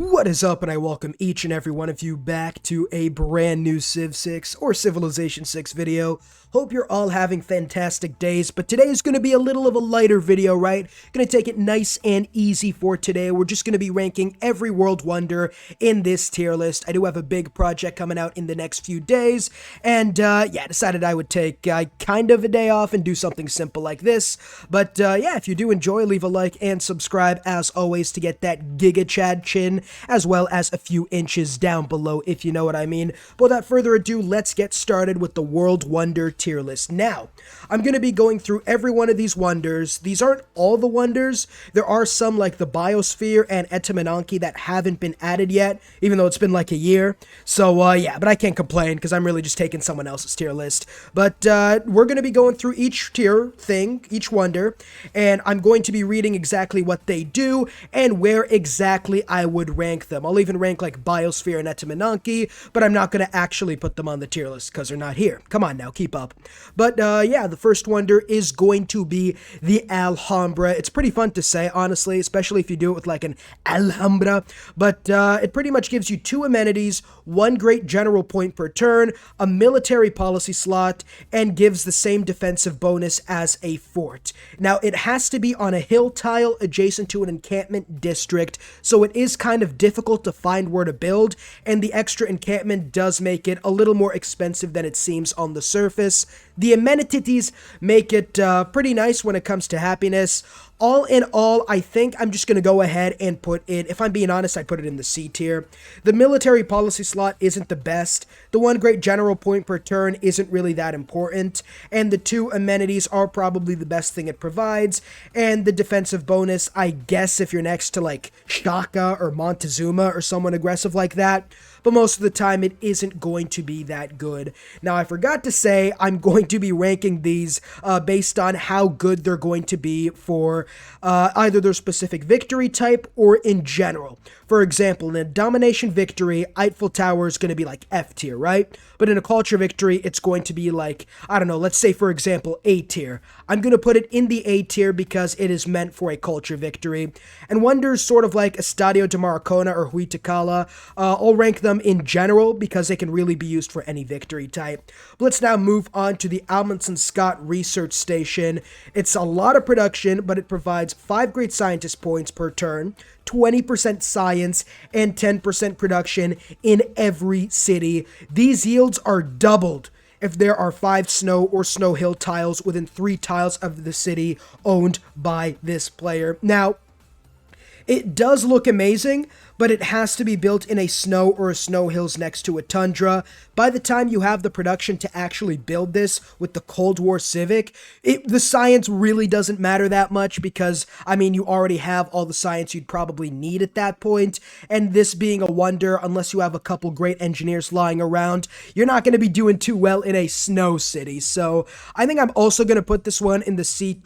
What is up, and I welcome each and every one of you back to a brand new Civ 6 or Civilization 6 video. Hope you're all having fantastic days, but today is going to be a little of a lighter video, right? Going to take it nice and easy for today. We're just going to be ranking every world wonder in this tier list. I do have a big project coming out in the next few days, and yeah, decided I would take kind of a day off and do something simple like this. But yeah, if you do enjoy, leave a like and subscribe as always to get that Giga Chad chin, as well as a few inches down below, if you know what I mean. But without further ado, let's get started with the world wonder tier list. Now, I'm going to be going through every one of these wonders. These aren't all the wonders. There are some like the Biosphere and Etemenanki that haven't been added yet, even though it's been like a year. So yeah, but I can't complain because I'm really just taking someone else's tier list. But we're going to be going through each tier thing, each wonder, and I'm going to be reading exactly what they do and where exactly I would rank them. I'll even rank like Biosphere and Etemenanki, but I'm not going to actually put them on the tier list because they're not here. Come on now, keep up. But yeah, the first wonder is going to be the Alhambra. It's pretty fun to say, honestly, especially if you do it with like an Alhambra. But it pretty much gives you 2 amenities, 1 great general point per turn, a military policy slot, and gives the same defensive bonus as a fort. Now, it has to be on a hill tile adjacent to an encampment district, so it is kind of difficult to find where to build, and the extra encampment does make it a little more expensive than it seems on the surface. The amenities make it pretty nice when it comes to happiness. All in all, I think I'm just going to go ahead and put it, if I'm being honest, I put it in the C tier. The military policy slot isn't the best. The 1 great general point per turn isn't really that important. And the 2 amenities are probably the best thing it provides. And the defensive bonus, I guess if you're next to like Shaka or Montezuma or someone aggressive like that. But most of the time, it isn't going to be that good. Now, I forgot to say, I'm going to be ranking these based on how good they're going to be for either their specific victory type or in general. For example, in a domination victory, Eiffel Tower is going to be like F tier, right? But in a culture victory, it's going to be like, I don't know, let's say, for example, A tier. I'm going to put it in the A tier because it is meant for a culture victory. And wonders sort of like Estadio Do Maracana or Huey Teocala, I'll rank them in general because they can really be used for any victory type. But let's now move on to the Amundsen-Scott Research Station. It's a lot of production, but it provides 5 great scientist points per turn, 20% science, and 10% production in every city. These yields are doubled if there are 5 snow or snow hill tiles within 3 tiles of the city owned by this player. Now, it does look amazing, but it has to be built in a snow or a snow hills next to a tundra. By the time you have the production to actually build this with the Cold War Civic, the science really doesn't matter that much because, I mean, you already have all the science you'd probably need at that point, and this being a wonder, unless you have a couple great engineers lying around, you're not going to be doing too well in a snow city. So I think I'm also going to put this one in the C.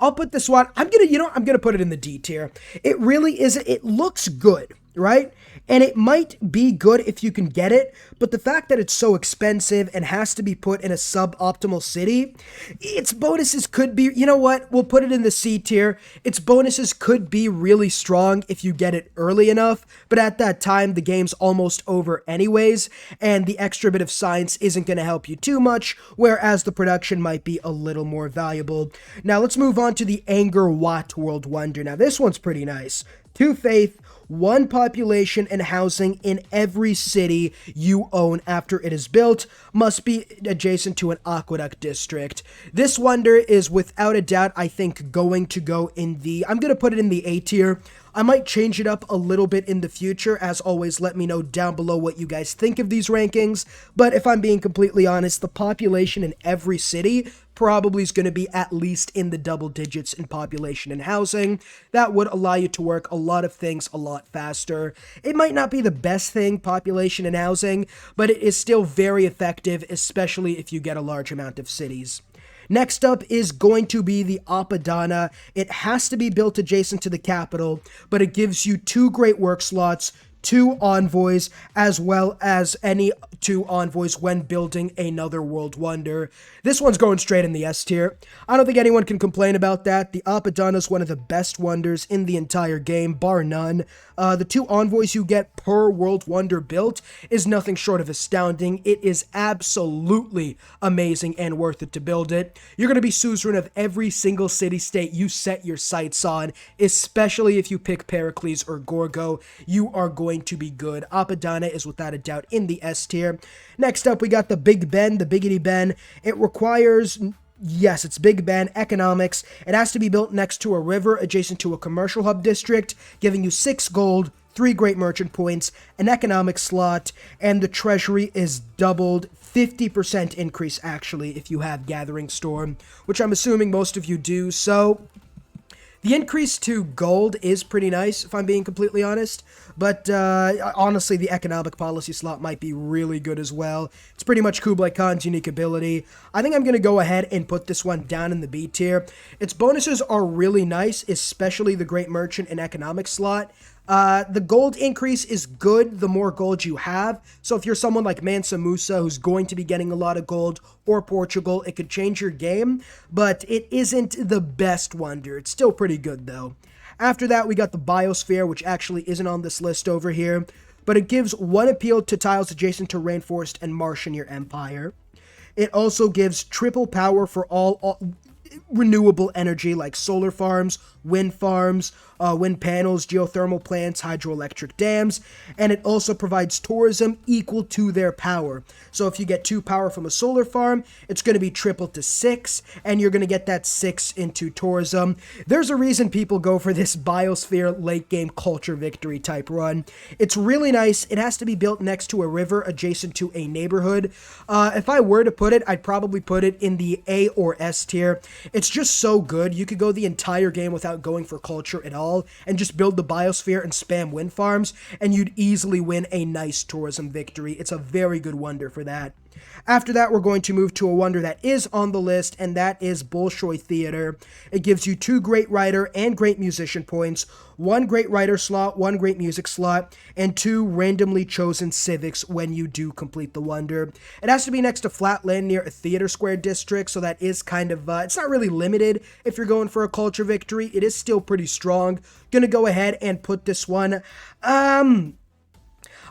I'll put this one, I'm going to put it in the D tier. It really isn't, it looks good, right? And it might be good if you can get it, but the fact that it's so expensive and has to be put in a suboptimal city, its bonuses could be, you know what, we'll put it in the C tier. Its bonuses could be really strong if you get it early enough, but at that time, the game's almost over anyways, and the extra bit of science isn't going to help you too much, whereas the production might be a little more valuable. Now, let's move on to the Angkor Watt World Wonder. Now, this one's pretty nice. 2 faith, 1 population and housing in every city you own after it is built, must be adjacent to an aqueduct district. This wonder is without a doubt, I think, going to go in the, I'm going to put it in the A tier. I might change it up a little bit in the future. As always, let me know down below what you guys think of these rankings. But if I'm being completely honest, the population in every city probably is going to be at least in the double digits in population and housing. That would allow you to work a lot of things a lot faster. It might not be the best thing, population and housing, but it is still very effective, especially if you get a large amount of cities. Next up is going to be the Apadana. It has to be built adjacent to the capital, but it gives you 2 great work slots, 2 envoys, as well as any 2 envoys when building another world wonder. This one's going straight in the S tier. I don't think anyone can complain about that. The Apadana is one of the best wonders in the entire game, bar none. The 2 envoys you get per world wonder built is nothing short of astounding. It is absolutely amazing and worth it to build it. You're going to be suzerain of every single city-state you set your sights on, especially if you pick Pericles or Gorgo. You are going to be good. Apadana is without a doubt in the S tier. Next up, we got the Big Ben, the Biggity Ben. It requires... Yes, it's Big Ben, economics. It has to be built next to a river adjacent to a commercial hub district, giving you 6 gold, 3 great merchant points, an economic slot, and the treasury is doubled. 50% increase, actually, if you have Gathering Storm, which I'm assuming most of you do. So the increase to gold is pretty nice, if I'm being completely honest, but honestly, the economic policy slot might be really good as well. It's pretty much Kublai Khan's unique ability. I think I'm going to go ahead and put this one down in the B tier. Its bonuses are really nice, especially the Great Merchant and economic slot. The gold increase is good the more gold you have. So if you're someone like Mansa Musa who's going to be getting a lot of gold, or Portugal, it could change your game, but it isn't the best wonder. It's still pretty good though. After that, we got the Biosphere, which actually isn't on this list over here, but it gives 1 appeal to tiles adjacent to rainforest and marsh in your empire. It also gives triple power for all renewable energy like solar farms, wind panels, geothermal plants, hydroelectric dams, and it also provides tourism equal to their power. So if you get 2 power from a solar farm, it's going to be tripled to 6, and you're going to get that 6 into tourism. There's a reason people go for this Biosphere late game culture victory type run. It's really nice. It has to be built next to a river adjacent to a neighborhood. If I were to put it, I'd probably put it in the A or S tier. It's just so good. You could go the entire game without going for culture at all and just build the Biosphere and spam wind farms, and you'd easily win a nice tourism victory. It's a very good wonder for that. After that, we're going to move to a wonder that is on the list, and that is Bolshoi Theatre. It gives you 2 great writer and great musician points, 1 great writer slot, 1 great music slot, and 2 randomly chosen civics when you do complete the wonder. It has to be next to flat land near a theater square district, so that is kind of, it's not really limited if you're going for a culture victory. It is still pretty strong. Gonna go ahead and put this one,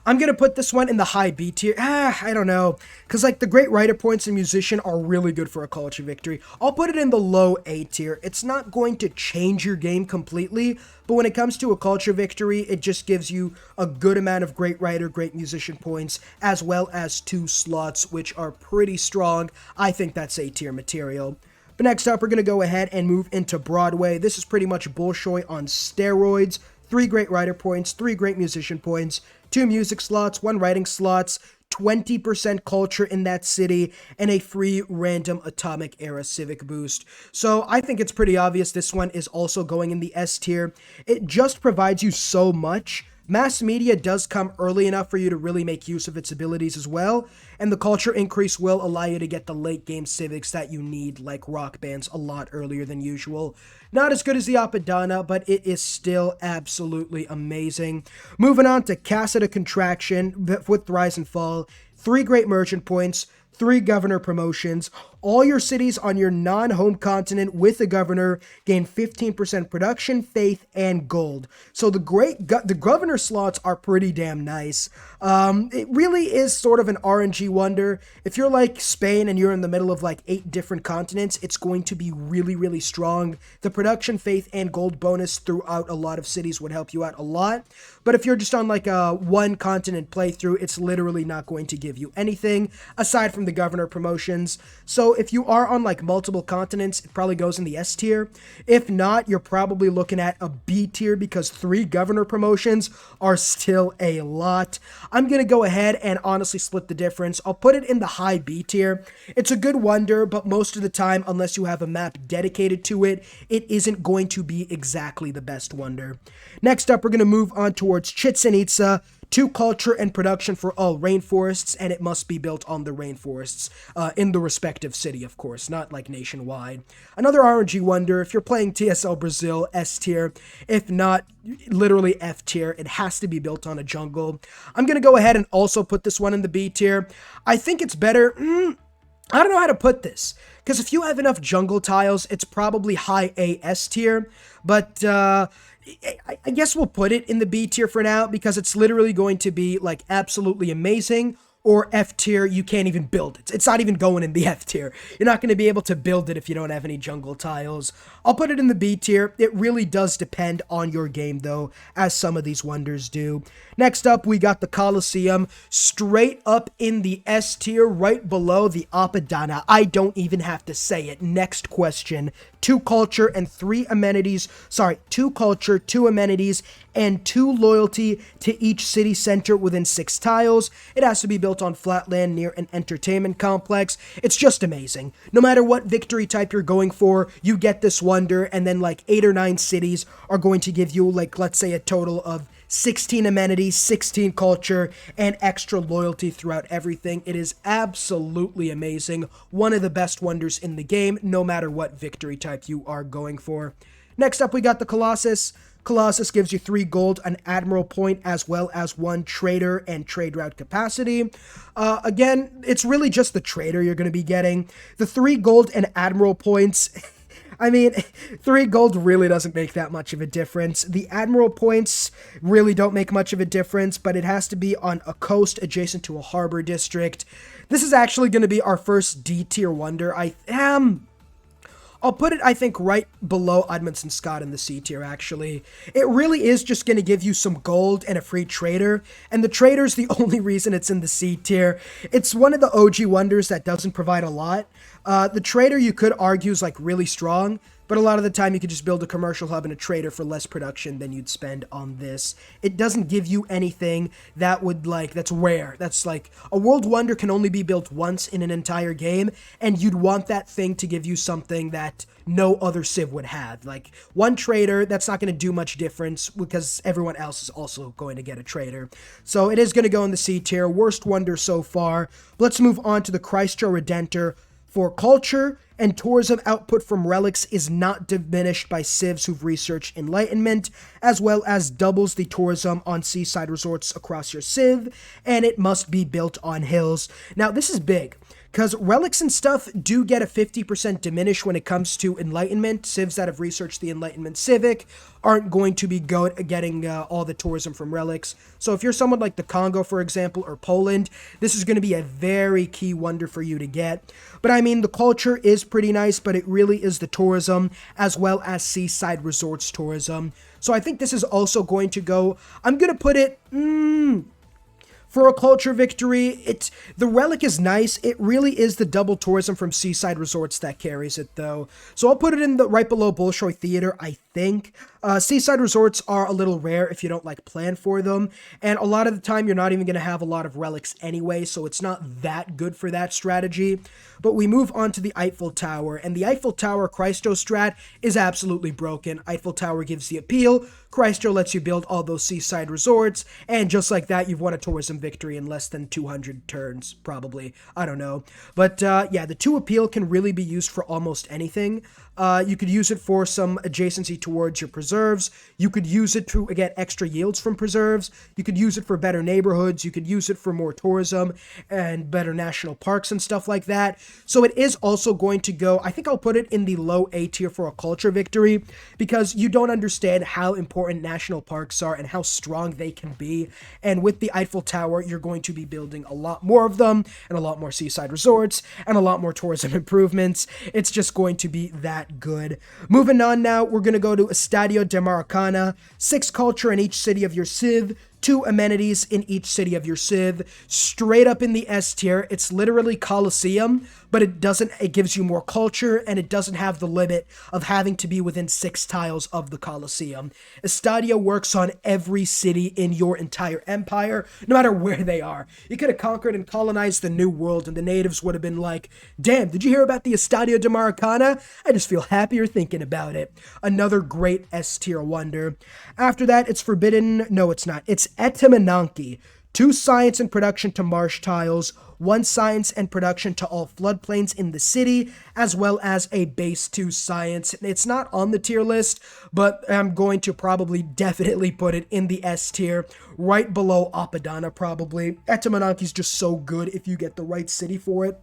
I'm going to put this one in the high B tier. I don't know. Because, like, the great writer points and musician are really good for a culture victory. I'll put it in the low A tier. It's not going to change your game completely, but when it comes to a culture victory, it just gives you a good amount of great writer, great musician points, as well as 2 slots, which are pretty strong. I think that's A tier material. But next up, we're going to go ahead and move into Broadway. This is pretty much Bolshoi on steroids. 3 great writer points, 3 great musician points, 2 music slots, 1 writing slots, 20% culture in that city, and a free random atomic era civic boost. So I think it's pretty obvious this one is also going in the S tier. It just provides you so much. Mass media does come early enough for you to really make use of its abilities as well, and the culture increase will allow you to get the late game civics that you need, like rock bands, a lot earlier than usual. Not as good as the Apadana, but it is still absolutely amazing. Moving on to Casa De Contraction with Rise and Fall. 3 great merchant points, 3 governor promotions. All your cities on your non-home continent with a governor gain 15% production, faith, and gold. So the governor slots are pretty damn nice. It really is sort of an RNG wonder. If you're like Spain and you're in the middle of like 8 different continents, it's going to be really, really strong. The production, faith, and gold bonus throughout a lot of cities would help you out a lot. But if you're just on like a 1 continent playthrough, it's literally not going to give you anything aside from the governor promotions. So if you are on like multiple continents, it probably goes in the S tier. If not, you're probably looking at a B tier because 3 governor promotions are still a lot. I'm going to go ahead and honestly split the difference. I'll put it in the high B tier. It's a good wonder, but most of the time, unless you have a map dedicated to it, it isn't going to be exactly the best wonder. Next up, we're going to move on towards Chitzen Itza. 2 culture and production for all rainforests, and it must be built on the rainforests in the respective city, of course, not like nationwide. Another RNG wonder, if you're playing TSL Brazil, S tier. If not, literally F tier. It has to be built on a jungle. I'm going to go ahead and also put this one in the B tier. I think it's better. I don't know how to put this, because if you have enough jungle tiles, it's probably high A S tier, but I guess we'll put it in the B tier for now, because it's literally going to be like absolutely amazing. Or F tier, you can't even build it. It's not even going in the F tier. You're not going to be able to build it if you don't have any jungle tiles. I'll put it in the B tier. It really does depend on your game, though, as some of these wonders do. Next up, we got the Colosseum, straight up in the S tier, right below the Apadana. I don't even have to say it. Next question. 2 culture and 3 amenities. Sorry, 2 culture, 2 amenities, and 2 loyalty to each city center within 6 tiles. It has to be built on flat land near an entertainment complex. It's just amazing. No matter what victory type you're going for, you get this wonder, and then like 8 or 9 cities are going to give you, like, let's say a total of 16 amenities, 16 culture, and extra loyalty throughout everything. It is absolutely amazing. One of the best wonders in the game, no matter what victory type you are going for. Next up, we got the Colossus. Colossus gives you 3 gold, an admiral point, as well as 1 trader and trade route capacity. Again, it's really just the trader you're going to be getting. The 3 gold and admiral points... I mean, 3 gold really doesn't make that much of a difference. The admiral points really don't make much of a difference, but it has to be on a coast adjacent to a harbor district. This is actually going to be our first D tier wonder. I'll put it, I think, right below Amundsen-Scott in the C tier, actually. It really is just going to give you some gold and a free trader, and the trader's the only reason it's in the C tier. It's one of the OG wonders that doesn't provide a lot. The trader, you could argue, is like really strong, but a lot of the time you could just build a commercial hub and a trader for less production than you'd spend on this. It doesn't give you anything that would, like, that's rare. That's like, a world wonder can only be built once in an entire game, and you'd want that thing to give you something that no other civ would have. Like, 1 trader, that's not going to do much difference, because everyone else is also going to get a trader. So it is going to go in the C tier. Worst wonder so far. Let's move on to the Cristo Redenter. For culture and tourism output from relics is not diminished by civs who've researched enlightenment, as well as doubles the tourism on seaside resorts across your civ, and it must be built on hills. Now, this is big, because relics and stuff do get a 50% diminish when it comes to enlightenment. Civs that have researched the enlightenment civic aren't going to be getting all the tourism from relics. So if you're someone like the Congo, for example, or Poland, this is going to be a very key wonder for you to get. But I mean, the culture is pretty nice, but it really is the tourism as well as seaside resorts tourism. So I think this is also going to go, I'm going to put it, for a culture victory. The relic is nice. It really is the double tourism from seaside resorts that carries it, though. So I'll put it in the right below Bolshoi Theatre, I think. Seaside resorts are a little rare if you don't like plan for them, and a lot of the time you're not even going to have a lot of relics anyway, so it's not that good for that strategy. But we move on to the Eiffel Tower, and the Eiffel Tower Cristo strat is absolutely broken. Eiffel Tower gives the appeal, Cristo lets you build all those seaside resorts, and just like that, you've won a tourism victory in less than 200 turns, probably. I don't know. But yeah, the 2 appeal can really be used for almost anything. You could use it for some adjacency towards your preserves. You could use it to get extra yields from preserves. You could use it for better neighborhoods. You could use it for more tourism and better national parks and stuff like that. So it is also going to go, I think I'll put it in the low A tier for a culture victory, because you don't understand how important national parks are and how strong they can be. And with the Eiffel Tower, you're going to be building a lot more of them, and a lot more seaside resorts, and a lot more tourism improvements. It's just going to be that good. Moving on now, we're going to go to Estadio Do Maracana, 6 culture in each city of your civ, 2 amenities in each city of your civ, straight up in the S tier. It's literally Colosseum, but it gives you more culture, and it doesn't have the limit of having to be within 6 tiles of the Colosseum. Estadio works on every city in your entire empire, no matter where they are. You could have conquered and colonized the New World, and the natives would have been like, damn, did you hear about the Estadio Do Maracana? I just feel happier thinking about it. Another great S-tier wonder. After that, it's forbidden. No, it's not. It's Etemenanki. 2 science and production to marsh tiles, 1 science and production to all floodplains in the city, as well as a base 2 science. It's not on the tier list, but I'm going to probably definitely put it in the S tier, right below Apadana probably. Etemenanki's just so good if you get the right city for it.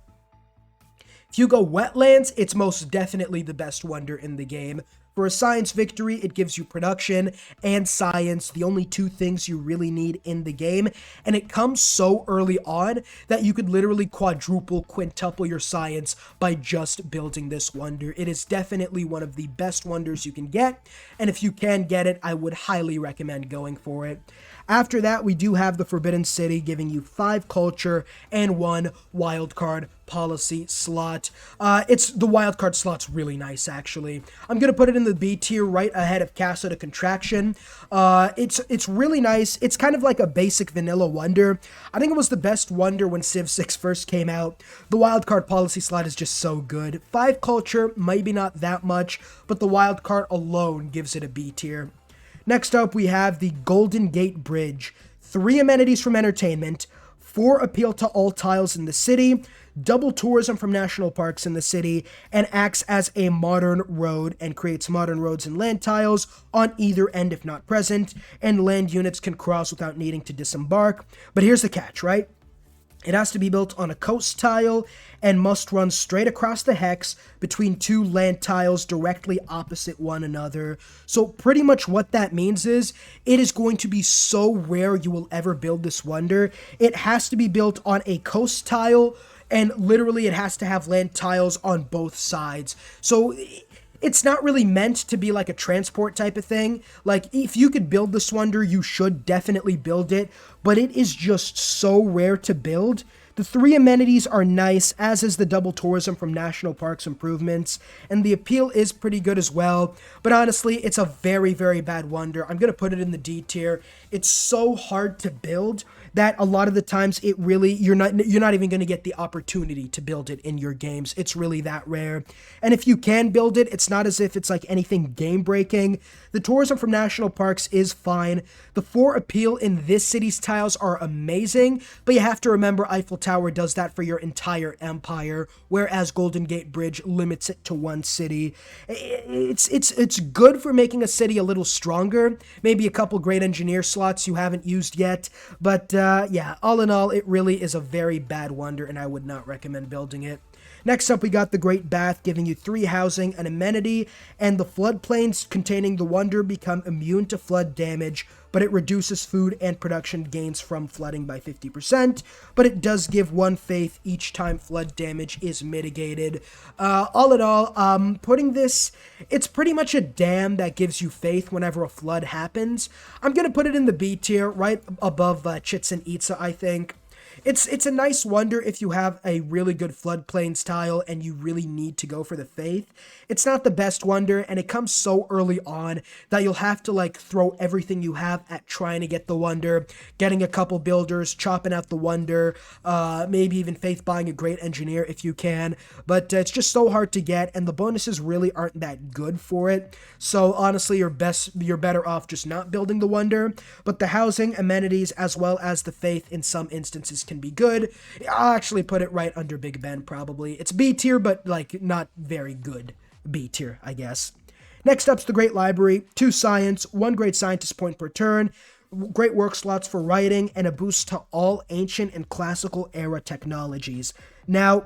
If you go wetlands, it's most definitely the best wonder in the game. For a science victory, it gives you production and science, the only 2 things you really need in the game, and it comes so early on that you could literally quadruple, quintuple your science by just building this wonder. It is definitely one of the best wonders you can get, and if you can get it, I would highly recommend going for it. After that, we do have the Forbidden City, giving you 5 culture and 1 wildcard policy slot. The wildcard slot's really nice, actually. I'm gonna put it in the B tier, right ahead of Casa De Contraction. It's really nice. It's kind of like a basic vanilla wonder. I think it was the best wonder when Civ 6 first came out. The wildcard policy slot is just so good. 5 culture, maybe not that much, but the wildcard alone gives it a B tier. Next up, we have the Golden Gate Bridge. 3 amenities from entertainment, 4 appeal to all tiles in the city, double tourism from national parks in the city, and acts as a modern road and creates modern roads and land tiles on either end if not present, and land units can cross without needing to disembark. But here's the catch, right? It has to be built on a coast tile and must run straight across the hex between 2 land tiles directly opposite one another. So pretty much what that means is it is going to be so rare you will ever build this wonder. It has to be built on a coast tile, and literally it has to have land tiles on both sides. So it's not really meant to be like a transport type of thing. Like, if you could build this wonder, you should definitely build it, but it is just so rare to build. The 3 amenities are nice, as is the double tourism from national parks improvements, and the appeal is pretty good as well, but honestly, it's a very, very bad wonder. I'm going to put it in the D tier. It's so hard to build that a lot of the times it really, you're not even going to get the opportunity to build it in your games. It's really that rare. And if you can build it, it's not as if it's like anything game breaking. The tourism from national parks is fine. The 4 appeal in this city's tiles are amazing, but you have to remember Eiffel Tower does that for your entire empire, whereas Golden Gate Bridge limits it to 1 city. It's good for making a city a little stronger, maybe a couple great engineer slots you haven't used yet, but yeah, all in all, it really is a very bad wonder, and I would not recommend building it. Next up, we got the Great Bath, giving you 3 housing, an amenity, and the floodplains containing the wonder become immune to flood damage, but it reduces food and production gains from flooding by 50%, but it does give 1 faith each time flood damage is mitigated. All in all, putting this, it's pretty much a dam that gives you faith whenever a flood happens. I'm going to put it in the B tier, right above Chitzen Itza, I think. It's a nice wonder if you have a really good floodplain style and you really need to go for the faith. It's not the best wonder, and it comes so early on that you'll have to like throw everything you have at trying to get the wonder, getting a couple builders, chopping out the wonder, maybe even faith buying a great engineer if you can, but it's just so hard to get, and the bonuses really aren't that good for it. So honestly, you're better off just not building the wonder, but the housing, amenities, as well as the faith in some instances can be good. I'll actually put it right under Big Ben, probably. It's B tier, but like not very good B tier, I guess. Next up's the Great Library, 2 science, 1 great scientist point per turn, great work slots for writing, and a boost to all ancient and classical era technologies. Now,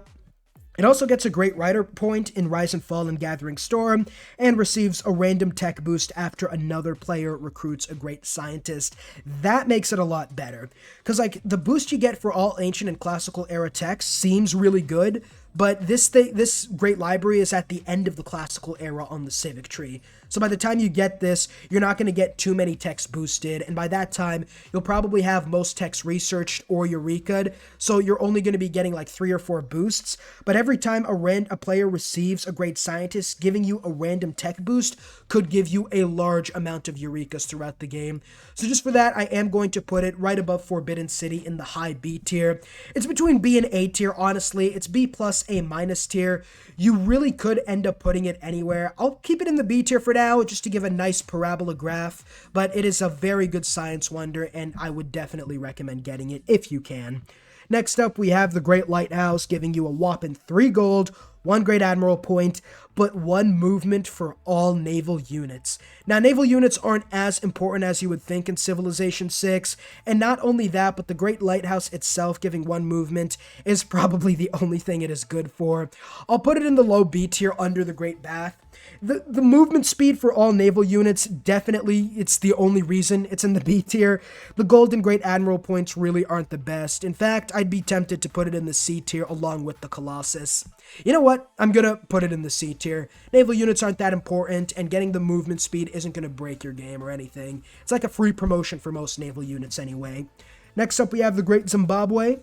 it also gets a great writer point in Rise and Fall and Gathering Storm, and receives a random tech boost after another player recruits a great scientist. That makes it a lot better, because like the boost you get for all ancient and classical era tech seems really good, but this great library is at the end of the classical era on the civic tree. So by the time you get this, you're not going to get too many techs boosted, and by that time, you'll probably have most techs researched or Eureka'd, so you're only going to be getting like 3 or 4 boosts. But every time a player receives a great scientist, giving you a random tech boost could give you a large amount of Eurekas throughout the game. So just for that, I am going to put it right above Forbidden City in the high B tier. It's between B and A tier, honestly. It's B plus A minus tier. You really could end up putting it anywhere. I'll keep it in the B tier for now, just to give a nice parabola graph, but it is a very good science wonder, and I would definitely recommend getting it if you can. Next up, we have the Great Lighthouse, giving you a whopping 3 gold, 1 Great Admiral point, but 1 movement for all naval units. Now, naval units aren't as important as you would think in Civilization 6, and not only that, but the Great Lighthouse itself giving 1 movement is probably the only thing it is good for. I'll put it in the low B tier under the Great Bath. The movement speed for all naval units, definitely, it's the only reason it's in the B tier. The Golden Great Admiral points really aren't the best. In fact, I'd be tempted to put it in the C tier along with the Colossus. You know what? I'm gonna put it in the C tier. Naval units aren't that important, and getting the movement speed isn't gonna break your game or anything. It's like a free promotion for most naval units anyway. Next up, we have the Great Zimbabwe.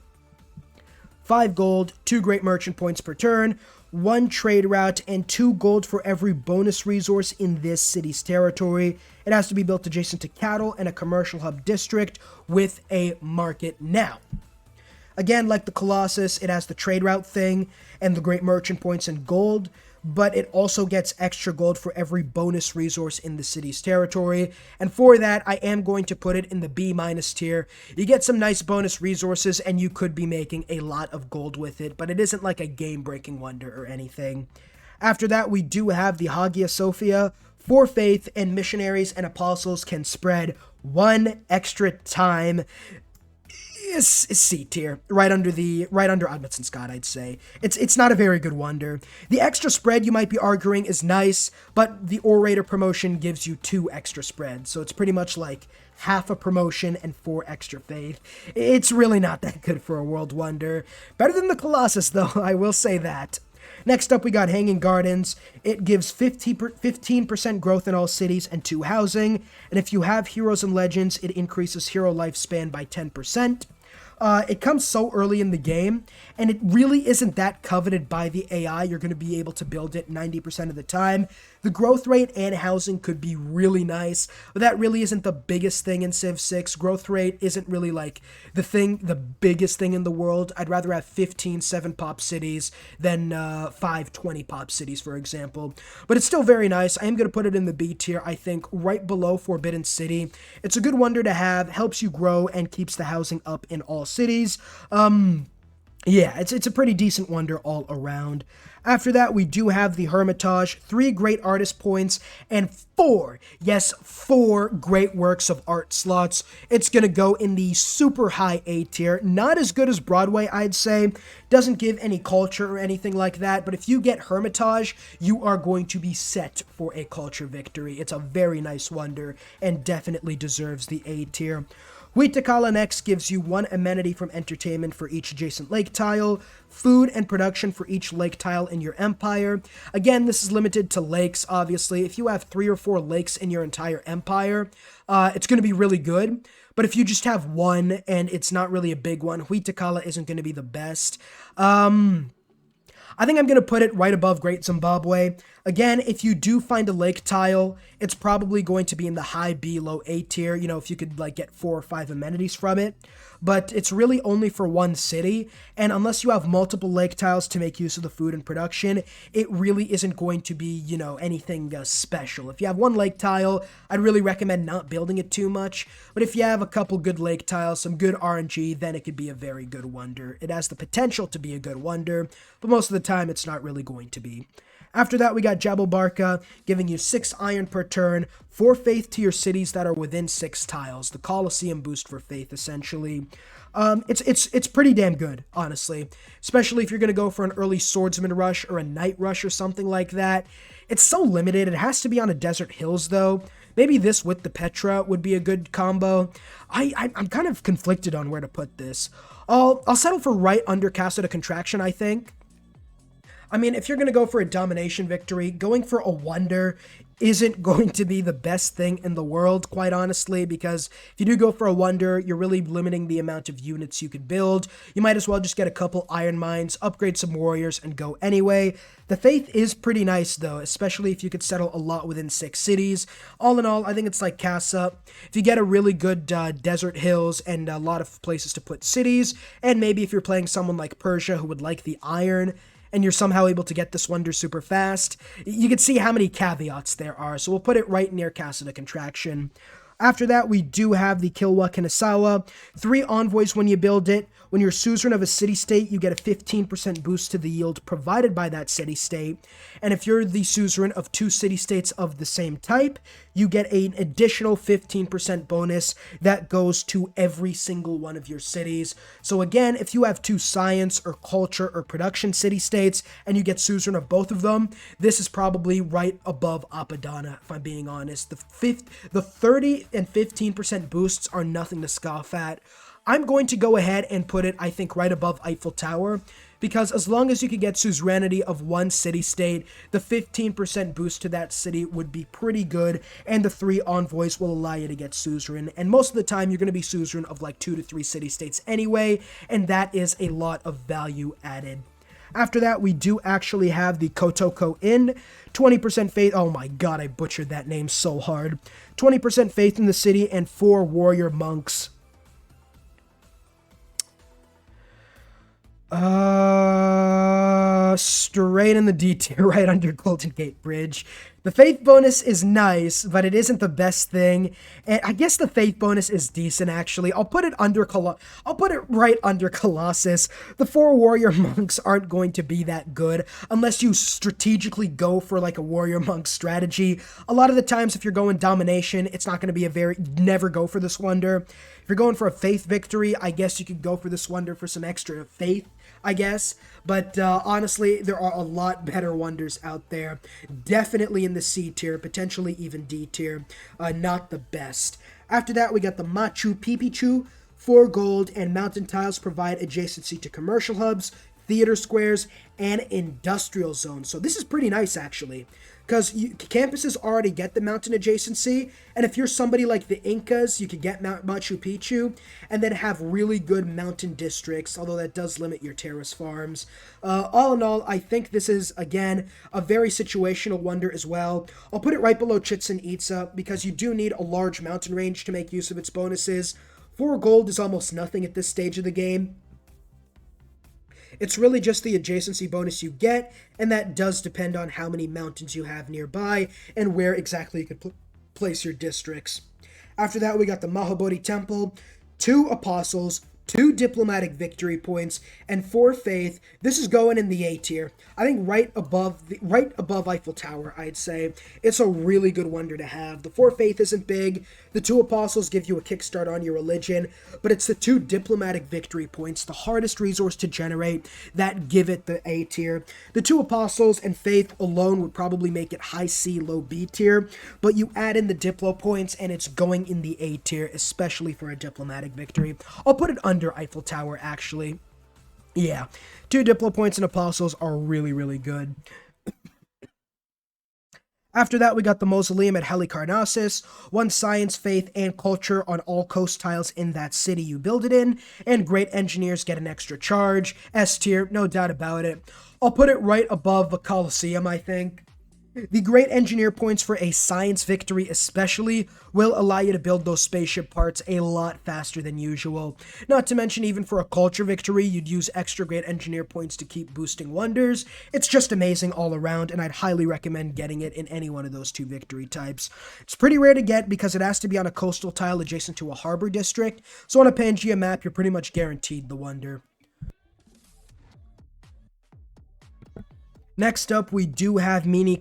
5 gold, 2 Great Merchant points per turn, 1 trade route, and 2 gold for every bonus resource in this city's territory. It has to be built adjacent to cattle and a commercial hub district with a market. Now, again, like the Colossus, it has the trade route thing and the Great Merchant points and gold, but it also gets extra gold for every bonus resource in the city's territory, and for that, I am going to put it in the B- tier. You get some nice bonus resources, and you could be making a lot of gold with it, but it isn't like a game-breaking wonder or anything. After that, we do have the Hagia Sophia. For faith, and missionaries and apostles can spread 1 extra time. Is C tier, right under Amundsen-Scott, I'd say. It's not a very good wonder. The extra spread, you might be arguing, is nice, but the Orator promotion gives you 2 extra spreads, so it's pretty much like half a promotion and 4 extra faith. It's really not that good for a world wonder. Better than the Colossus, though, I will say that. Next up, we got Hanging Gardens. It gives 15% growth in all cities and 2 housing, and if you have heroes and legends, it increases hero lifespan by 10%. It comes so early in the game, and it really isn't that coveted by the AI. You're going to be able to build it 90% of the time. The growth rate and housing could be really nice, but that really isn't the biggest thing in Civ 6. Growth rate isn't really like the biggest thing in the world. I'd rather have 15 7-pop cities than 5 20-pop cities, for example. But it's still very nice. I am going to put it in the B tier, I think, right below Forbidden City. It's a good wonder to have, helps you grow, and keeps the housing up in all cities. Yeah, it's a pretty decent wonder all around. After that, we do have the Hermitage, 3 great artist points, and 4 great works of art slots. It's going to go in the super high A tier. Not as good as Broadway, I'd say. Doesn't give any culture or anything like that, but if you get Hermitage, you are going to be set for a culture victory. It's a very nice wonder and definitely deserves the A tier. Huey Teocala next gives you 1 amenity from entertainment for each adjacent lake tile, food and production for each lake tile in your empire. Again, this is limited to lakes, obviously. If you have 3 or 4 lakes in your entire empire, it's going to be really good. But if you just have 1 and it's not really a big one, Huey Teocala isn't going to be the best. I think I'm going to put it right above Great Zimbabwe. Again, if you do find a lake tile, it's probably going to be in the high B, low A tier, you know, if you could like get 4 or 5 amenities from it. But it's really only for 1 city, and unless you have multiple lake tiles to make use of the food and production, it really isn't going to be, you know, anything special. If you have 1 lake tile, I'd really recommend not building it too much, but if you have a couple good lake tiles, some good RNG, then it could be a very good wonder. It has the potential to be a good wonder, but most of the time it's not really going to be. After that, we got Jebel Barka, giving you 6 iron per turn, 4 faith to your cities that are within 6 tiles. The Colosseum boost for faith, essentially. It's pretty damn good, honestly. Especially if you're going to go for an early swordsman rush or a knight rush or something like that. It's so limited. It has to be on a desert hills, though. Maybe this with the Petra would be a good combo. I'm kind of conflicted on where to put this. I'll settle for right under Casa De Contraction, I think. I mean, if you're going to go for a domination victory, going for a wonder isn't going to be the best thing in the world, quite honestly, because if you do go for a wonder, you're really limiting the amount of units you could build. You might as well just get a couple iron mines, upgrade some warriors, and go anyway. The faith is pretty nice, though, especially if you could settle a lot within 6 cities. All in all, I think it's like Casa. If you get a really good desert hills and a lot of places to put cities, and maybe if you're playing someone like Persia who would like the iron, and you're somehow able to get this wonder super fast, you can see how many caveats there are. So we'll put it right near Casa De Contraction. After that, we do have the Kilwa Kisiwani. 3 envoys when you build it. When you're suzerain of a city-state, you get a 15% boost to the yield provided by that city-state. And if you're the suzerain of 2 city-states of the same type, you get an additional 15% bonus that goes to every single one of your cities. So again, if you have 2 science or culture or production city-states and you get suzerain of both of them, this is probably right above Apadana, if I'm being honest. The 30 and 15% boosts are nothing to scoff at. I'm going to go ahead and put it, I think, right above Eiffel Tower, because as long as you could get suzerainty of one city-state, the 15% boost to that city would be pretty good, and the 3 envoys will allow you to get suzerain. And most of the time, you're going to be suzerain of like 2 to 3 city-states anyway, and that is a lot of value added. After that, we do actually have the Kotoku-In, 20% faith. Oh my god, I butchered that name so hard. 20% faith in the city and 4 warrior monks. Straight in the D tier, right under Golden Gate Bridge. The faith bonus is nice, but it isn't the best thing. And I guess the faith bonus is decent, actually. I'll put it right under Colossus. The 4 warrior monks aren't going to be that good unless you strategically go for like a warrior monk strategy. A lot of the times, if you're going domination, it's not going to be never go for this wonder. If you're going for a faith victory, I guess you could go for this wonder for some extra faith, I guess. But honestly, there are a lot better wonders out there. Definitely in the C tier, potentially even D tier. Not the best. After that, we got the Machu Picchu. 4 gold and mountain tiles provide adjacency to commercial hubs, theater squares, and industrial zones. So this is pretty nice, actually, because campuses already get the mountain adjacency, and if you're somebody like the Incas, you could get Machu Picchu, and then have really good mountain districts, although that does limit your terrace farms. All in all, I think this is, again, a very situational wonder as well. I'll put it right below Chitzen Itza, because you do need a large mountain range to make use of its bonuses. 4 gold is almost nothing at this stage of the game. It's really just the adjacency bonus you get, and that does depend on how many mountains you have nearby and where exactly you could place your districts. After that, we got the Mahobodhi Temple, 2 apostles, 2 diplomatic victory points, and 4 faith. This is going in the A tier. I think right above Eiffel Tower, I'd say. It's a really good wonder to have. The 4 faith isn't big. The 2 apostles give you a kickstart on your religion, but it's the 2 diplomatic victory points, the hardest resource to generate, that give it the A tier. The 2 apostles and faith alone would probably make it high C, low B tier, but you add in the diplo points and it's going in the A tier, especially for a diplomatic victory. I'll put it under Eiffel Tower, actually. Yeah, 2 diplo points and apostles are really, really good. After that, we got the Mausoleum of Halicarnassus, 1 science, faith, and culture on all coast tiles in that city you build it in, and great engineers get an extra charge. S tier, no doubt about it. I'll put it right above the Colosseum, I think. The great engineer points for a science victory especially will allow you to build those spaceship parts a lot faster than usual. Not to mention, even for a culture victory, you'd use extra great engineer points to keep boosting wonders. It's just amazing all around, and I'd highly recommend getting it in any one of those 2 victory types. It's pretty rare to get because it has to be on a coastal tile adjacent to a harbor district, so on a Pangea map, you're pretty much guaranteed the wonder. Next up, we do have Meenakshi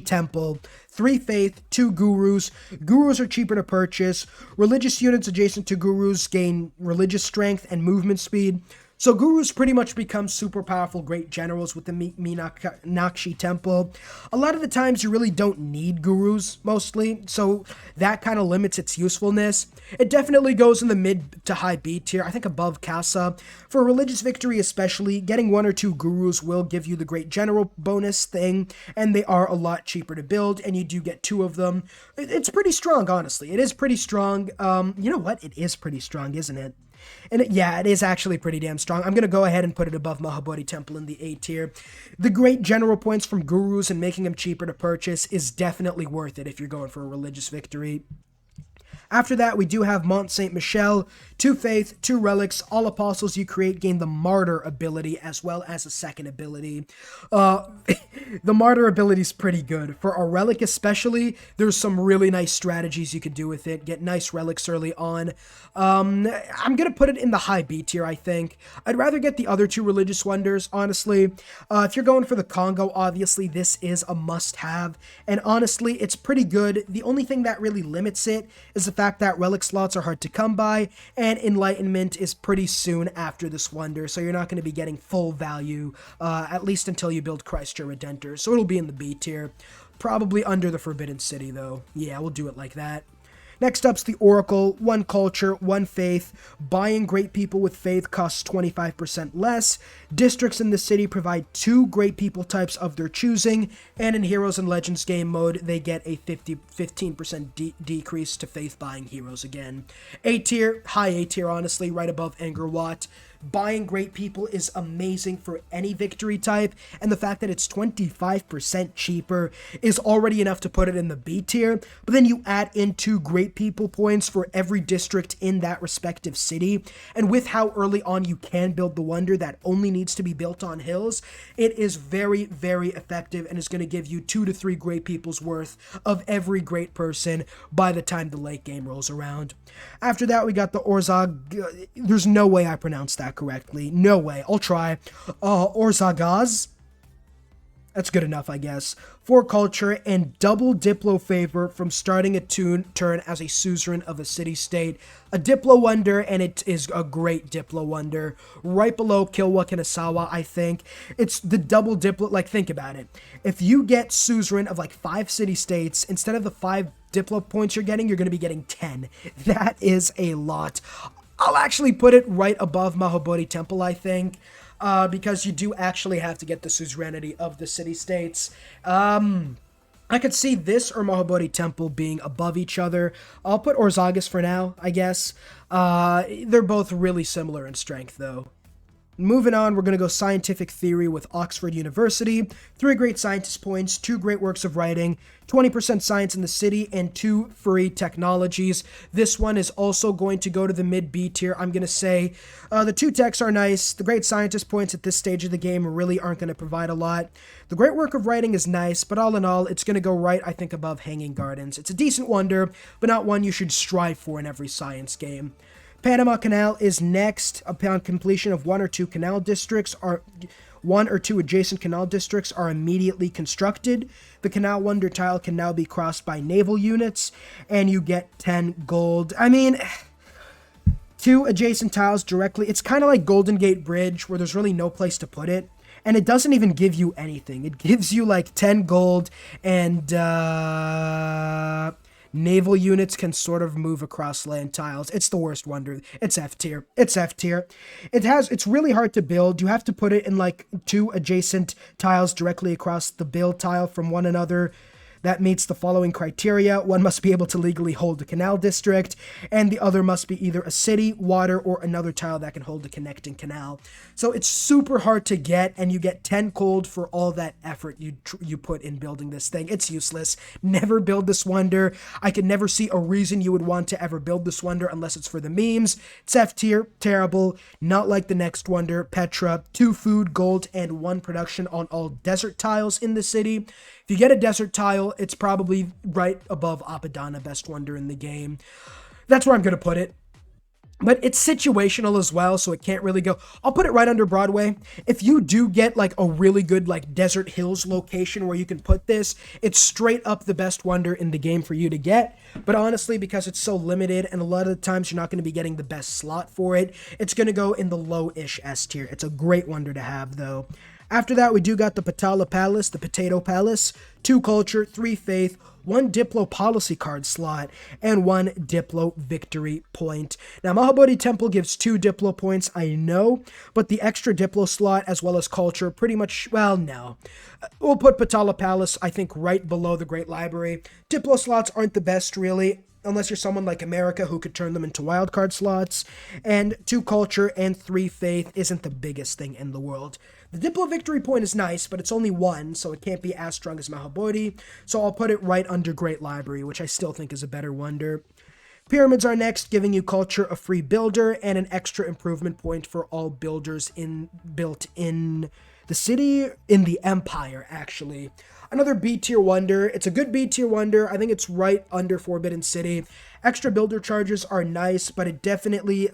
Temple. 3 faith, 2 gurus. Gurus are cheaper to purchase. Religious units adjacent to gurus gain religious strength and movement speed. So gurus pretty much become super powerful great generals with the Meenakshi Temple. A lot of the times you really don't need gurus, mostly, so that kind of limits its usefulness. It definitely goes in the mid to high B tier, I think above Casa. For a religious victory especially, getting 1 or 2 gurus will give you the great general bonus thing, and they are a lot cheaper to build, and you do get 2 of them. It's pretty strong, honestly. It is pretty strong. You know what? It is pretty strong, isn't it? And yeah, it is actually pretty damn strong. I'm going to go ahead and put it above Mahobodhi Temple in the A tier. The great general points from gurus and making them cheaper to purchase is definitely worth it if you're going for a religious victory. After that, we do have Mont St. Michel, 2 faith, 2 relics. All apostles you create gain the martyr ability as well as a second ability. The martyr ability is pretty good. For a relic especially, there's some really nice strategies you could do with it. Get nice relics early on. I'm going to put it in the high B tier, I think. I'd rather get the other 2 religious wonders, honestly. If you're going for the Congo, obviously, this is a must-have. And honestly, it's pretty good. The only thing that really limits it is the fact that relic slots are hard to come by, and enlightenment is pretty soon after this wonder, so you're not going to be getting full value, at least until you build Cristo Redenter, so it'll be in the B tier. Probably under the Forbidden City, though. Yeah, we'll do it like that. Next up's the Oracle, 1 culture, 1 faith. Buying great people with faith costs 25% less. Districts in the city provide 2 great people types of their choosing, and in Heroes and Legends game mode, they get a 15% decrease to faith buying heroes again. A tier, high A tier, honestly, right above Angkor Watt. Buying great people is amazing for any victory type, and the fact that it's 25% cheaper is already enough to put it in the B tier, but then you add in 2 great people points for every district in that respective city, and with how early on you can build the wonder that only needs to be built on hills, it is very, very effective and is going to give you 2 to 3 great people's worth of every great person by the time the late game rolls around. After that, we got the Orzag. There's no way I pronounced that correctly. No way. I'll try. Orzagaz. That's good enough, I guess. 4 culture and double Diplo favor from starting a turn as a suzerain of a city-state. A Diplo wonder, and it is a great Diplo wonder. Right below Kilwa Kisiwani, I think. It's the double Diplo. Like, think about it. If you get suzerain of like 5 city-states, instead of the 5 Diplo points you're going to be getting 10. That is a lot. I'll actually put it right above Mahobodhi Temple, I think. Because you do actually have to get the suzerainty of the city-states. I could see this or Mahobodhi Temple being above each other. I'll put Orzagaz for now, I guess. They're both really similar in strength, though. Moving on, we're going to go scientific theory with Oxford University. 3 great scientist points, 2 great works of writing, 20% science in the city, and 2 free technologies. This one is also going to go to the mid-B tier. I'm going to say the 2 techs are nice. The great scientist points at this stage of the game really aren't going to provide a lot. The great work of writing is nice, but all in all, it's going to go right, I think, above Hanging Gardens. It's a decent wonder, but not one you should strive for in every science game. Panama Canal is next. Upon completion of 1 or 2 canal districts, 1 or 2 adjacent canal districts are immediately constructed. The canal wonder tile can now be crossed by naval units, and you get 10 gold. I mean, 2 adjacent tiles directly. It's kind of like Golden Gate Bridge, where there's really no place to put it. And it doesn't even give you anything. It gives you like 10 gold, and naval units can sort of move across land tiles. It's the worst wonder. It's F tier. It's F tier. It's really hard to build. You have to put it in like 2 adjacent tiles directly across the build tile from one another. That meets the following criteria. One must be able to legally hold a canal district, and the other must be either a city, water, or another tile that can hold a connecting canal. So it's super hard to get, and you get 10 gold for all that effort you put in building this thing. It's useless. Never build this wonder. I can never see a reason you would want to ever build this wonder unless it's for the memes. It's F tier, terrible, not like the next wonder, Petra. 2 food, gold, and 1 production on all desert tiles in the city. If you get a desert tile, it's probably right above Apadana, best wonder in the game. That's where I'm going to put it. But it's situational as well, so it can't really go. I'll put it right under Broadway. If you do get like a really good like desert hills location where you can put this, it's straight up the best wonder in the game for you to get. But honestly, because it's so limited and a lot of the times you're not going to be getting the best slot for it, it's going to go in the low-ish S tier. It's a great wonder to have though. After that, we do got the Potala Palace, the Potato Palace, 2 culture, 3 faith, 1 Diplo policy card slot, and 1 Diplo victory point. Now, Mahobodhi Temple gives 2 Diplo points, I know, but the extra Diplo slot as well as culture pretty much, well, no. We'll put Potala Palace, I think, right below the Great Library. Diplo slots aren't the best, really, unless you're someone like America who could turn them into wildcard slots, and 2 culture and 3 faith isn't the biggest thing in the world. The Diplo victory point is nice, but it's only 1, so it can't be as strong as Mahobodhi, so I'll put it right under Great Library, which I still think is a better wonder. Pyramids are next, giving you culture, a free builder, and an extra improvement point for all builders built in the city, in the empire, actually. Another B-tier wonder. It's a good B-tier wonder. I think it's right under Forbidden City. Extra builder charges are nice, but it definitely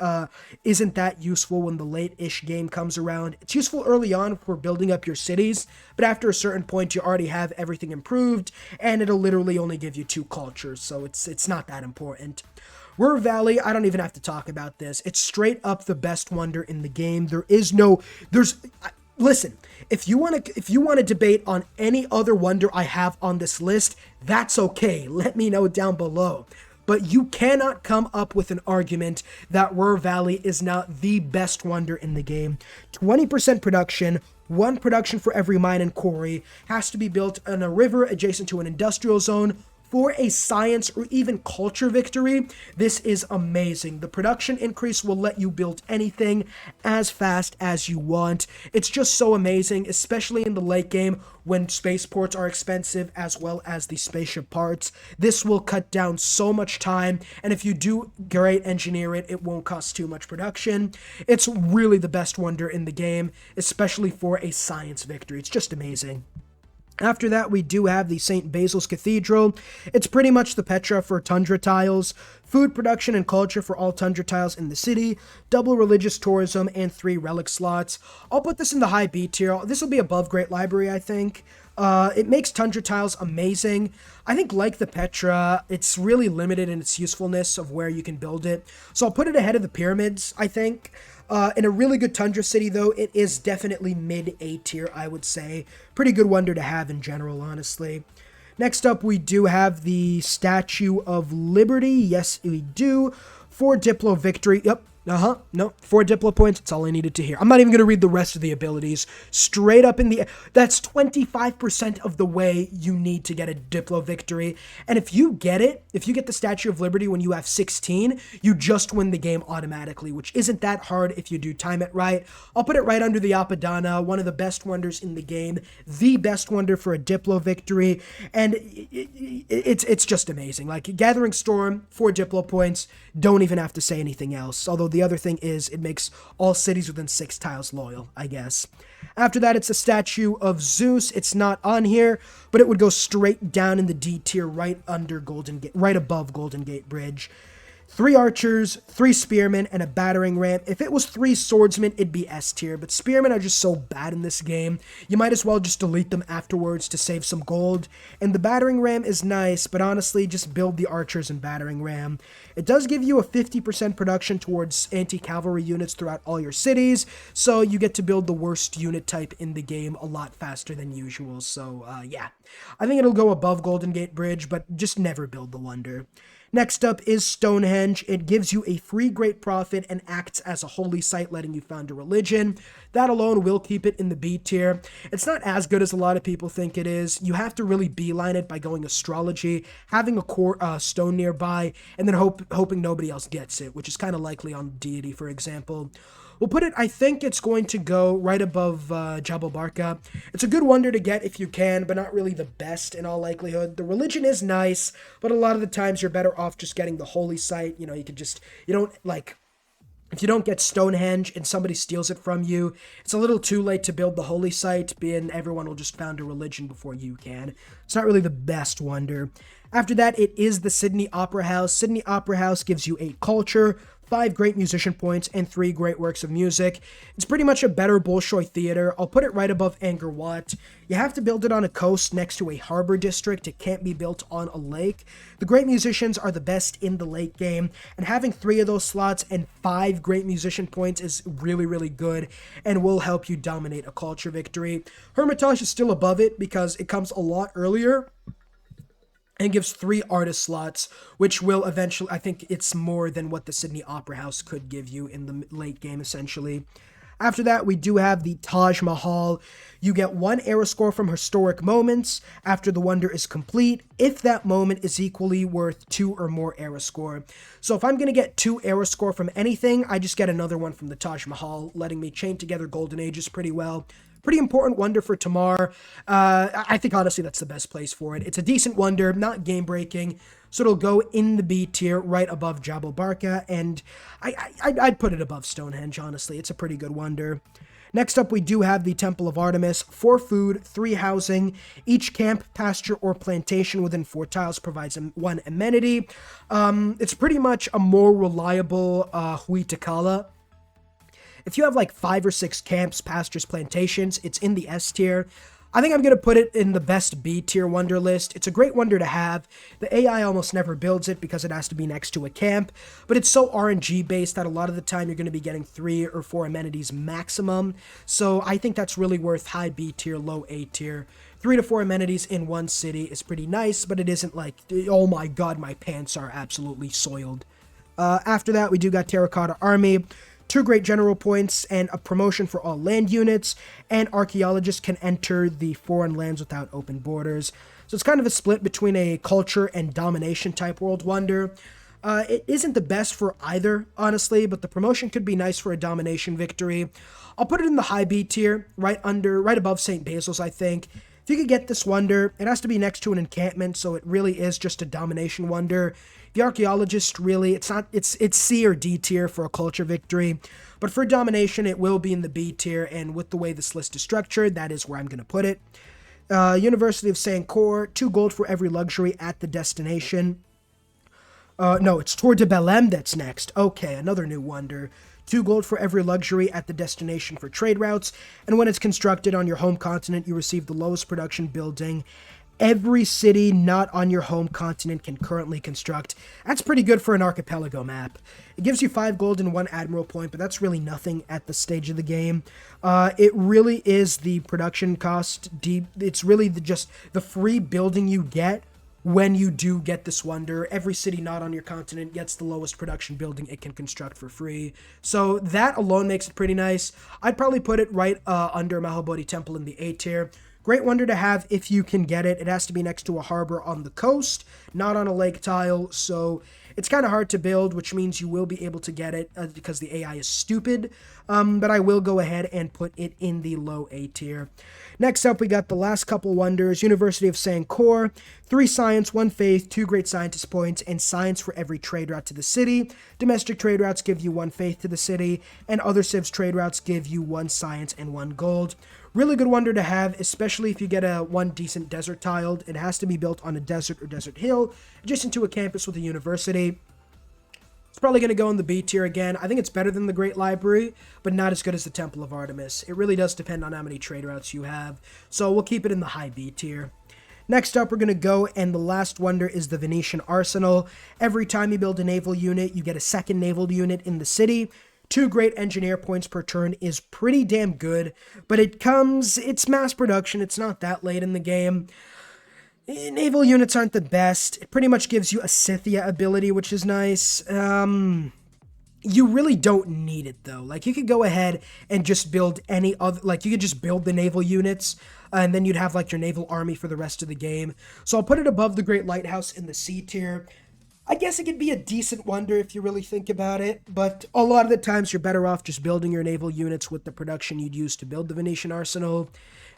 isn't that useful when the late-ish game comes around. It's useful early on for building up your cities, but after a certain point, you already have everything improved, and it'll literally only give you 2 cultures, so it's not that important. Ruhr Valley, I don't even have to talk about this. It's straight up the best wonder in the game. Listen, if you want to debate on any other wonder I have on this list, that's okay. Let me know down below. But you cannot come up with an argument that Ruhr Valley is not the best wonder in the game. 20% production, 1 production for every mine and quarry, has to be built on a river adjacent to an industrial zone. For a science or even culture victory, this is amazing. The production increase will let you build anything as fast as you want. It's just so amazing, especially in the late game when spaceports are expensive as well as the spaceship parts. This will cut down so much time, and if you do great engineer it, it won't cost too much production. It's really the best wonder in the game, especially for a science victory. It's just amazing. After that, we do have the St. Basil's Cathedral. It's pretty much the Petra for tundra tiles, food production and culture for all tundra tiles in the city, double religious tourism, and 3 relic slots. I'll put this in the high B tier. This will be above Great Library, I think. It makes tundra tiles amazing. I think, like the Petra, it's really limited in its usefulness of where you can build it. So I'll put it ahead of the pyramids, I think. In a really good tundra city, though, it is definitely mid-A tier, I would say. Pretty good wonder to have in general, honestly. Next up, we do have the Statue of Liberty. Yes, we do. 4 Diplo victory. Yep. No, 4 Diplo points. That's all I needed to hear. I'm not even going to read the rest of the abilities. Straight up in the... That's 25% of the way you need to get a Diplo victory. And if you get it, if you get the Statue of Liberty when you have 16, you just win the game automatically, which isn't that hard if you do time it right. I'll put it right under the Apadana, one of the best wonders in the game, the best wonder for a Diplo victory, and it's just amazing. Like, Gathering Storm, 4 Diplo points, don't even have to say anything else, although the other thing is it makes all cities within 6 tiles loyal, I guess. After that, it's a statue of Zeus. It's not on here, but it would go straight down in the D tier right under Golden Gate, right above Golden Gate Bridge. 3 archers, 3 spearmen, and a battering ram. If it was 3 swordsmen, it'd be S tier, but spearmen are just so bad in this game, you might as well just delete them afterwards to save some gold. And the battering ram is nice, but honestly, just build the archers and battering ram. It does give you a 50% production towards anti-cavalry units throughout all your cities, so you get to build the worst unit type in the game a lot faster than usual, so yeah. I think it'll go above Golden Gate Bridge, but just never build the wonder. Next up is Stonehenge. It gives you a free great prophet and acts as a holy site, letting you found a religion. That alone will keep it in the B tier. It's not as good as a lot of people think it is. You have to really beeline it by going astrology, having a core stone nearby, and then hoping nobody else gets it, which is kind of likely on Deity, for example. We'll put it, I think it's going to go right above Jebel Barka. It's a good wonder to get if you can, but not really the best in all likelihood. The religion is nice, but a lot of the times you're better off just getting the holy site. You know, if you don't get Stonehenge and somebody steals it from you, it's a little too late to build the holy site, being everyone will just found a religion before you can. It's not really the best wonder. After that, it is the Sydney Opera House. Sydney Opera House gives you 8 culture, 5 great musician points, and 3 great works of music. It's pretty much a better Bolshoi Theatre. I'll put it right above Angkor Watt. You have to build it on a coast next to a harbor district. It can't be built on a lake. The great musicians are the best in the late game, and having 3 of those slots and 5 great musician points is really, really good and will help you dominate a culture victory. Hermitage is still above it because it comes a lot earlier and gives 3 artist slots, which will eventually, I think it's more than what the Sydney Opera House could give you in the late game, essentially. After that, we do have the Taj Mahal. You get 1 era score from historic moments after the wonder is complete, if that moment is equally worth 2 or more era score. So if I'm going to get 2 era score from anything, I just get another one from the Taj Mahal, letting me chain together Golden Ages pretty well. Pretty important wonder for Tamar. I think, honestly, that's the best place for it. It's a decent wonder, not game-breaking, so it'll go in the B tier right above Jebel Barka, and I'd put it above Stonehenge, honestly. It's a pretty good wonder. Next up, we do have the Temple of Artemis. 4 food, 3 housing. Each camp, pasture, or plantation within 4 tiles provides 1 amenity. It's pretty much a more reliable Huey Teocala. If you have like 5 or 6 camps, pastures, plantations, it's in the S tier. I think I'm going to put it in the best B tier wonder list. It's a great wonder to have. The AI almost never builds it because it has to be next to a camp, but it's so RNG based that a lot of the time you're going to be getting 3 or 4 amenities maximum. So I think that's really worth high B tier, low A tier. 3 to 4 amenities in one city is pretty nice, but it isn't like, oh my god, my pants are absolutely soiled. After that, we do got Terracotta Army. 2 great general points, and a promotion for all land units, and archaeologists can enter the foreign lands without open borders. So it's kind of a split between a culture and domination type world wonder. It isn't the best for either, honestly, but the promotion could be nice for a domination victory. I'll put it in the high B tier, right above St. Basil's, I think. If you could get this wonder, it has to be next to an encampment, so it really is just a domination wonder. The archaeologist, really, it's C or D tier for a culture victory, but for domination, it will be in the B tier, and with the way this list is structured, that is where I'm going to put it. University of Angkor, 2 gold for every luxury at the destination. No, it's Tour de Belém that's next. Okay, another new wonder. 2 gold for every luxury at the destination for trade routes, and when it's constructed on your home continent, you receive the lowest production building every city not on your home continent can currently construct. That's pretty good for an archipelago map. It gives you 5 gold and 1 admiral point, but that's really nothing at the stage of the game. It really is the production cost. It's really just the free building you get when you do get this wonder. Every city not on your continent gets the lowest production building it can construct for free. So that alone makes it pretty nice. I'd probably put it right under Mahobodhi Temple in the A tier. Great wonder to have if you can get it. It has to be next to a harbor on the coast, not on a lake tile, so it's kind of hard to build, which means you will be able to get it because the AI is stupid, but I will go ahead and put it in the low A tier. Next up, we got the last couple wonders. University of Angkor, 3 science, 1 faith, 2 great scientist points, and science for every trade route to the city. Domestic trade routes give you 1 faith to the city, and other civs trade routes give you 1 science and 1 gold. Really good wonder to have, especially if you get one decent desert tiled. It has to be built on a desert or desert hill, adjacent to a campus with a university. It's probably going to go in the B tier again. I think it's better than the Great Library, but not as good as the Temple of Artemis. It really does depend on how many trade routes you have, so we'll keep it in the high B tier. Next up, we're going to go, and the last wonder is the Venetian Arsenal. Every time you build a naval unit, you get a second naval unit in the city. 2 great engineer points per turn is pretty damn good, but it's mass production, it's not that late in the game. Naval units aren't the best. It pretty much gives you a Scythia ability, which is nice. You really don't need it, though. Like, you could go ahead and just build any other, like, you could just build the naval units, and then you'd have, like, your naval army for the rest of the game. So I'll put it above the Great Lighthouse in the C tier. I guess it could be a decent wonder if you really think about it, but a lot of the times you're better off just building your naval units with the production you'd use to build the Venetian Arsenal.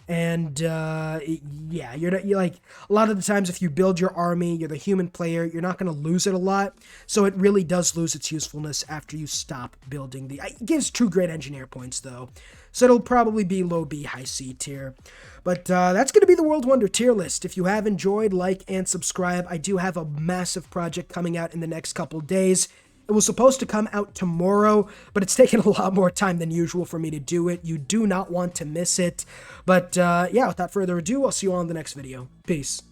And you're like, a lot of the times if you build your army, you're the human player, you're not going to lose it a lot. So it really does lose its usefulness after you stop building it gives 2 great engineer points though. So it'll probably be low B, high C tier. But that's going to be the World Wonder tier list. If you have enjoyed, like and subscribe. I do have a massive project coming out in the next couple days. It was supposed to come out tomorrow, but it's taken a lot more time than usual for me to do it. You do not want to miss it. But yeah, without further ado, I'll see you all in the next video. Peace.